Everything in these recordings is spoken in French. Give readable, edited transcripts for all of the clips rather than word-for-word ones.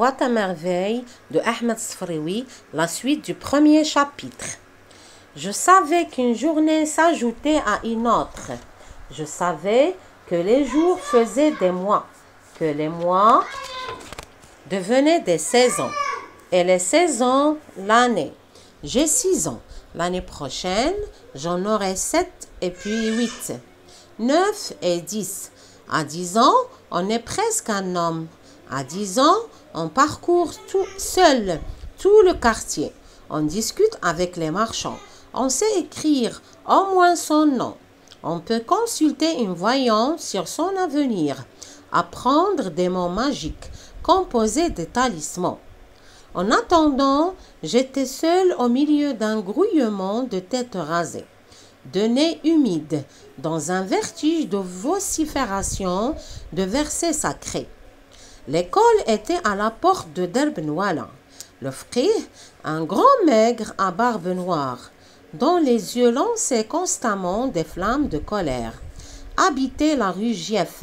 Boîte à merveilles de Ahmed Sfraoui, la suite du premier chapitre. Je savais qu'une journée s'ajoutait à une autre. Je savais que les jours faisaient des mois, que les mois devenaient des saisons, et les saisons l'année. J'ai 6 ans. L'année prochaine, j'en aurai 7 et puis 8, 9 et 10. À 10 ans, on est presque un homme. À 10 ans, on parcourt seul tout le quartier. On discute avec les marchands. On sait écrire au moins son nom. On peut consulter une voyante sur son avenir, apprendre des mots magiques, composer des talismans. En attendant, j'étais seule au milieu d'un grouillement de têtes rasées, de nez humides, dans un vertige de vocifération de versets sacrés. L'école était à la porte de Derbenwala. Le frère, un grand maigre à barbe noire, dont les yeux lançaient constamment des flammes de colère, habitait la rue Gief.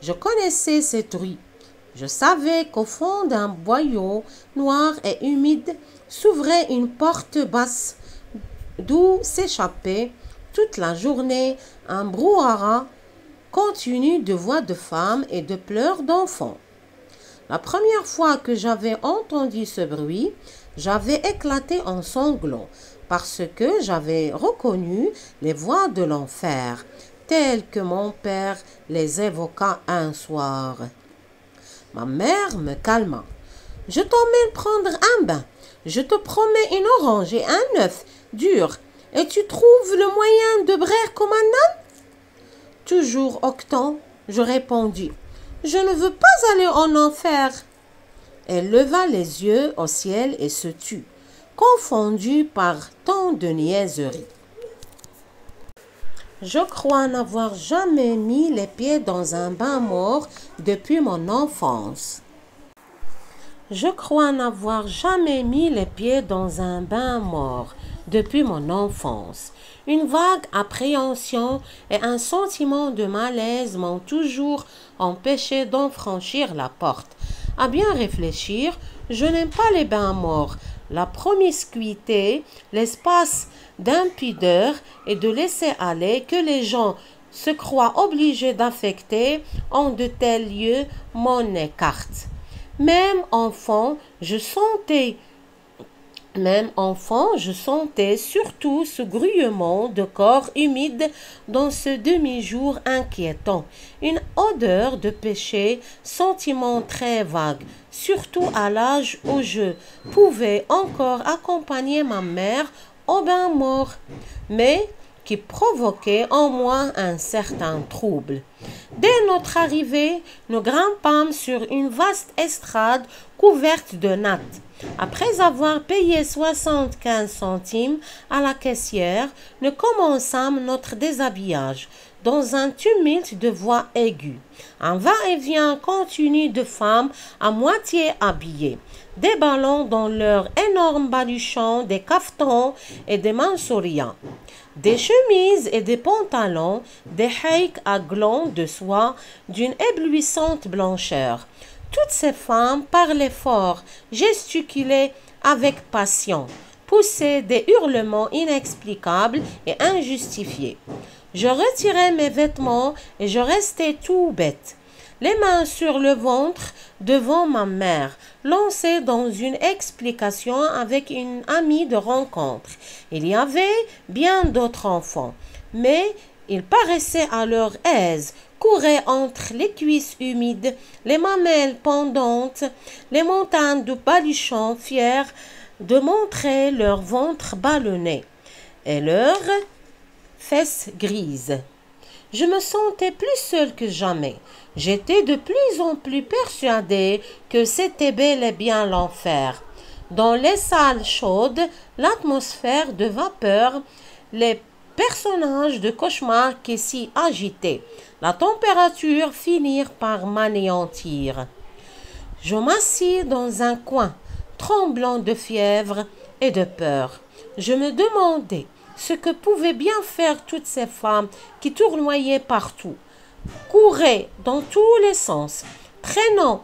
Je connaissais cette rue. Je savais qu'au fond d'un boyau noir et humide s'ouvrait une porte basse d'où s'échappait toute la journée un brouhaha continu de voix de femmes et de pleurs d'enfants. La première fois que j'avais entendu ce bruit, j'avais éclaté en sanglots parce que j'avais reconnu les voix de l'enfer, telles que mon père les évoqua un soir. Ma mère me calma. « Je t'emmène prendre un bain. Je te promets une orange et un œuf dur. Et tu trouves le moyen de braire comme un âne ?» Toujours octant, je répondis. « Je ne veux pas aller en enfer. » Elle leva les yeux au ciel et se tut, confondue par tant de niaiseries. Je crois n'avoir jamais mis les pieds dans un bain mort depuis mon enfance. Je crois n'avoir jamais mis les pieds dans un bain mort depuis mon enfance. Une vague appréhension et un sentiment de malaise m'ont toujours empêché d'en franchir la porte. À bien réfléchir, je n'aime pas les bains morts, la promiscuité, l'espace d'impudeur et de laisser aller que les gens se croient obligés d'affecter en de tels lieux m'en écarte. Même enfant, je sentais surtout ce grouillement de corps humide dans ce demi-jour inquiétant, une odeur de péché, sentiment très vague, surtout à l'âge où je pouvais encore accompagner ma mère au bain mort, mais qui provoquait en moi un certain trouble. Dès notre arrivée, nous grimpâmes sur une vaste estrade couverte de nattes. Après avoir payé 75 centimes à la caissière, nous commençâmes notre déshabillage dans un tumulte de voix aiguës. Un va-et-vient continu de femmes à moitié habillées, déballant dans leurs énormes baluchons des cafetans et des mansourias, des chemises et des pantalons, des haïks à glands de soie d'une éblouissante blancheur. Toutes ces femmes parlaient fort, gesticulaient avec passion, poussaient des hurlements inexplicables et injustifiés. Je retirai mes vêtements et je restai tout bête, les mains sur le ventre devant ma mère, lancée dans une explication avec une amie de rencontre. Il y avait bien d'autres enfants, mais ils paraissaient à leur aise, couraient entre les cuisses humides, les mamelles pendantes, les montagnes de baluchons fiers de montrer leur ventre ballonné et leurs fesses grises. Je me sentais plus seule que jamais. J'étais de plus en plus persuadée que c'était bel et bien l'enfer. Dans les salles chaudes, l'atmosphère de vapeur, les personnages de cauchemar qui s'y agitaient, la température finirent par m'anéantir. Je m'assis dans un coin, tremblant de fièvre et de peur. Je me demandais ce que pouvaient bien faire toutes ces femmes qui tournoyaient partout, couraient dans tous les sens, traînant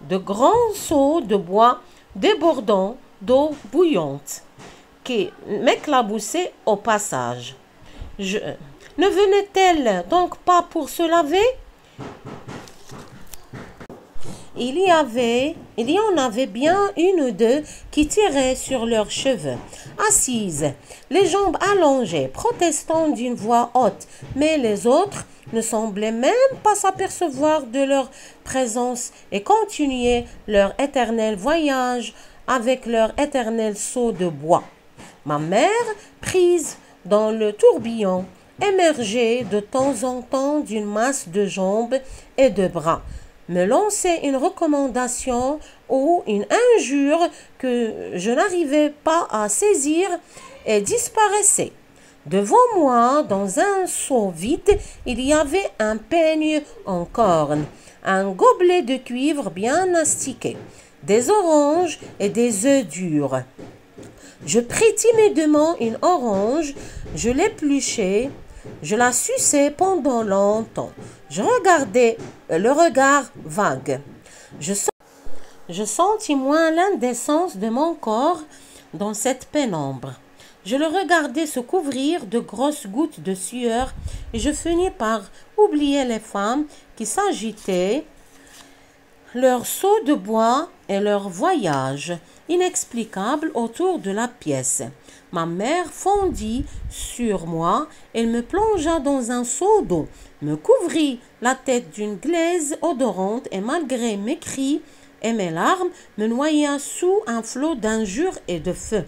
de grands seaux de bois débordant d'eau bouillante qui m'éclaboussaient au passage. Ne venait-elle donc pas pour se laver? Il y en avait bien une ou deux qui tiraient sur leurs cheveux, assises, les jambes allongées, protestant d'une voix haute, mais les autres ne semblaient même pas s'apercevoir de leur présence et continuaient leur éternel voyage avec leur éternel seau de bois. Ma mère, prise dans le tourbillon, émergeait de temps en temps d'une masse de jambes et de bras, me lançait une recommandation ou une injure que je n'arrivais pas à saisir et disparaissait. Devant moi, dans un seau vide, il y avait un peigne en corne, un gobelet de cuivre bien astiqué, des oranges et des œufs durs. Je pris timidement une orange, je l'épluchai, je la suçai pendant longtemps. Je regardais le regard vague. Je sentis moins l'indécence de mon corps dans cette pénombre. Je le regardais se couvrir de grosses gouttes de sueur et je finis par oublier les femmes qui s'agitaient, leur seau de bois et leur voyage inexplicable autour de la pièce. Ma mère fondit sur moi, elle me plongea dans un seau d'eau, me couvrit la tête d'une glaise odorante et malgré mes cris et mes larmes, me noya sous un flot d'injures et de feu.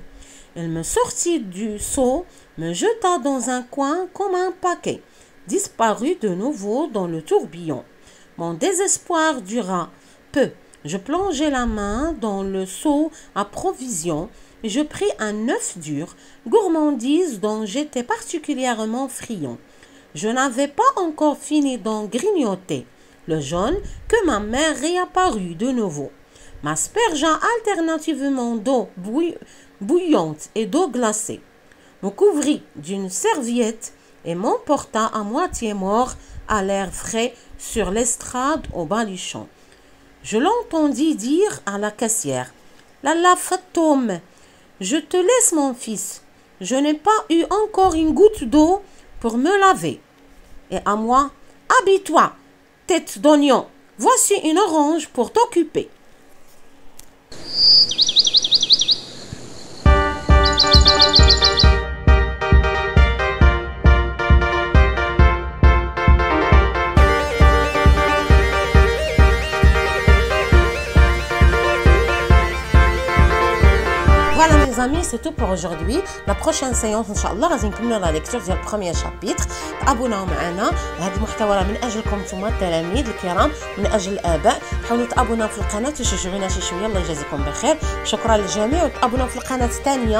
Elle me sortit du seau, me jeta dans un coin comme un paquet, disparut de nouveau dans le tourbillon. Mon désespoir dura peu. Je plongeai la main dans le seau à provisions et je pris un œuf dur, gourmandise dont j'étais particulièrement friand. Je n'avais pas encore fini d'en grignoter le jaune que ma mère réapparut de nouveau, m'aspergea alternativement d'eau bouillante et d'eau glacée, me couvrit d'une serviette et m'emporta à moitié mort à l'air frais sur l'estrade au bas du champ. Je l'entendis dire à la caissière: « Lalla Fatoum, je te laisse mon fils. Je n'ai pas eu encore une goutte d'eau pour me laver. » Et à moi: « Habille-toi, tête d'oignon. Voici une orange pour t'occuper. » Voilà mes amis, c'est tout pour aujourd'hui. La prochaine séance ان شاء الله غادي نكملوا لا ليكتور ديال البروميير شابيتر. تابوناو معنا. هذا المحتوى راه من اجلكم نتوما التلاميذ الكرام، من اجل الاباء. حاولوا تابوناو في القناه وتشجعونا شي شويه، الله يجازيكم بخير. شكرا للجميع، وتابوناو في القناه الثانيه.